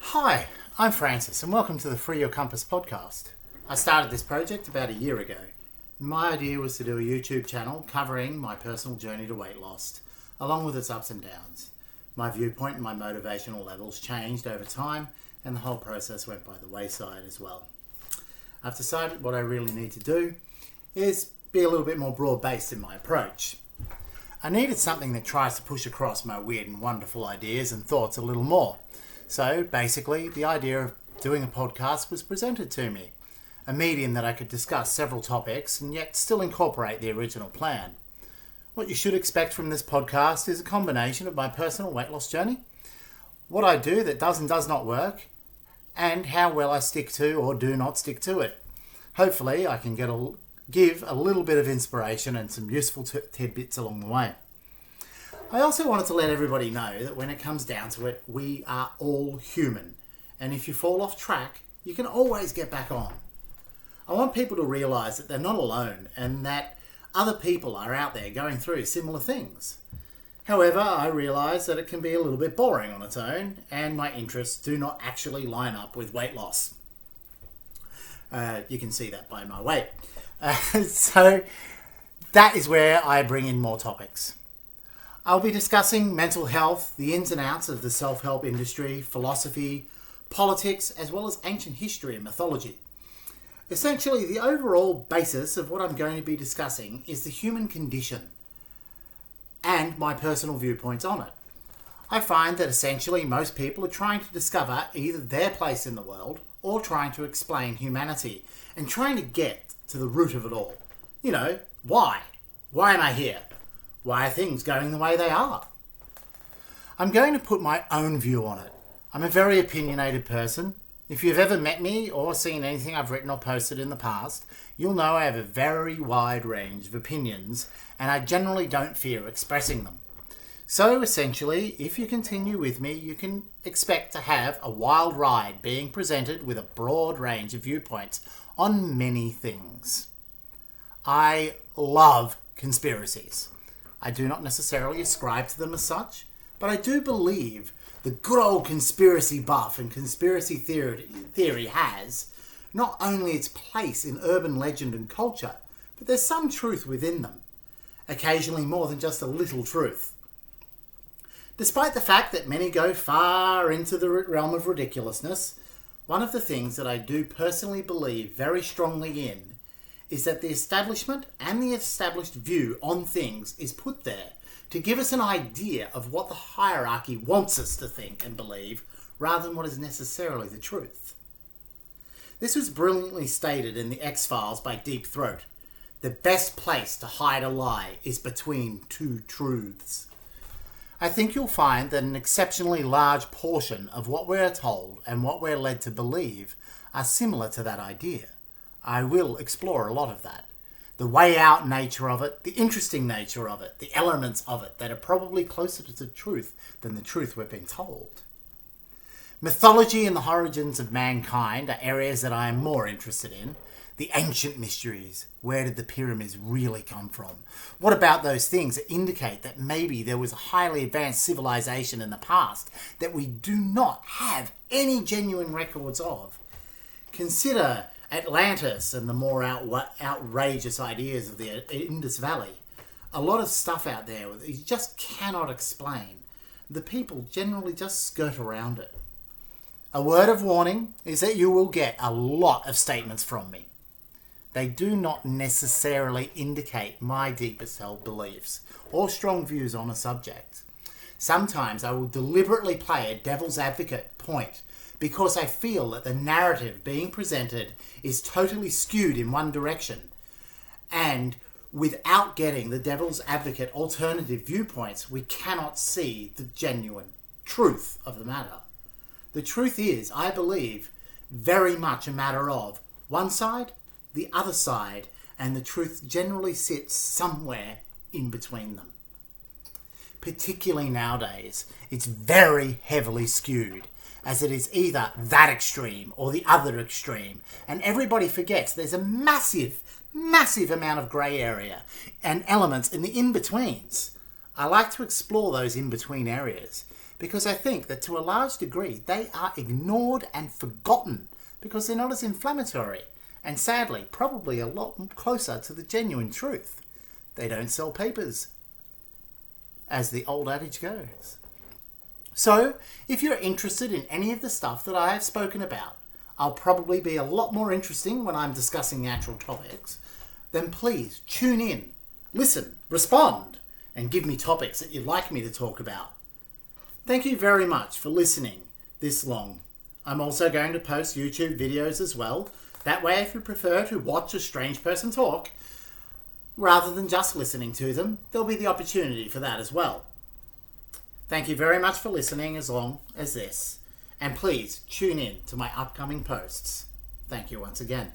Hi, I'm Francis and welcome to the Free Your Compass podcast. I started this project about a year ago. My idea was to do a YouTube channel covering my personal journey to weight loss, along with its ups and downs. My viewpoint and my motivational levels changed over time and the whole process went by the wayside as well. I've decided what I really need to do is be a little bit more broad-based in my approach. I needed something that tries to push across my weird and wonderful ideas and thoughts a little more. So basically, the idea of doing a podcast was presented to me, a medium that I could discuss several topics and yet still incorporate the original plan. What you should expect from this podcast is a combination of my personal weight loss journey, what I do that does and does not work, and how well I stick to or do not stick to it. Hopefully, I can give a little bit of inspiration and some useful tidbits along the way. I also wanted to let everybody know that when it comes down to it, we are all human. And if you fall off track, you can always get back on. I want people to realise that they're not alone and that other people are out there going through similar things. However, I realise that it can be a little bit boring on its own and my interests do not actually line up with weight loss. You can see that by my weight. So that is where I bring in more topics. I'll be discussing mental health, the ins and outs of the self-help industry, philosophy, politics, as well as ancient history and mythology. Essentially, the overall basis of what I'm going to be discussing is the human condition and my personal viewpoints on it. I find that essentially most people are trying to discover either their place in the world or trying to explain humanity and trying to get to the root of it all. You know, why? Why am I here? Why are things going the way they are? I'm going to put my own view on it. I'm a very opinionated person. If you've ever met me or seen anything I've written or posted in the past, you'll know I have a very wide range of opinions and I generally don't fear expressing them. So essentially, if you continue with me, you can expect to have a wild ride being presented with a broad range of viewpoints on many things. I love conspiracies. I do not necessarily ascribe to them as such, but I do believe the good old conspiracy buff and conspiracy theory has not only its place in urban legend and culture, but there's some truth within them, occasionally more than just a little truth. Despite the fact that many go far into the realm of ridiculousness, one of the things that I do personally believe very strongly in is that the establishment and the established view on things is put there to give us an idea of what the hierarchy wants us to think and believe rather than what is necessarily the truth. This was brilliantly stated in The X-Files by Deep Throat. The best place to hide a lie is between two truths. I think you'll find that an exceptionally large portion of what we're told and what we're led to believe are similar to that idea. I will explore a lot of that. The way out nature of it, the interesting nature of it, the elements of it that are probably closer to the truth than the truth we've been told. Mythology and the origins of mankind are areas that I am more interested in. The ancient mysteries. Where did the pyramids really come from? What about those things that indicate that maybe there was a highly advanced civilization in the past that we do not have any genuine records of? Consider Atlantis and the more outrageous ideas of the Indus Valley. A lot of stuff out there that you just cannot explain. The people generally just skirt around it. A word of warning is that you will get a lot of statements from me. They do not necessarily indicate my deepest held beliefs or strong views on a subject. Sometimes I will deliberately play a devil's advocate point because I feel that the narrative being presented is totally skewed in one direction. And without getting the devil's advocate alternative viewpoints, we cannot see the genuine truth of the matter. The truth is, I believe, very much a matter of one side, the other side, and the truth generally sits somewhere in between them. Particularly nowadays, it's very heavily skewed, as it is either that extreme or the other extreme, and everybody forgets there's a massive amount of grey area and elements in the in-betweens. I like to explore those in-between areas because I think that to a large degree they are ignored and forgotten because they're not as inflammatory and sadly probably a lot closer to the genuine truth. They don't sell papers, as the old adage goes. So, if you're interested in any of the stuff that I have spoken about, I'll probably be a lot more interesting when I'm discussing the actual topics, then please tune in, listen, respond, and give me topics that you'd like me to talk about. Thank you very much for listening this long. I'm also going to post YouTube videos as well. That way, if you prefer to watch a strange person talk, rather than just listening to them, there'll be the opportunity for that as well. Thank you very much for listening as long as this. And please tune in to my upcoming posts. Thank you once again.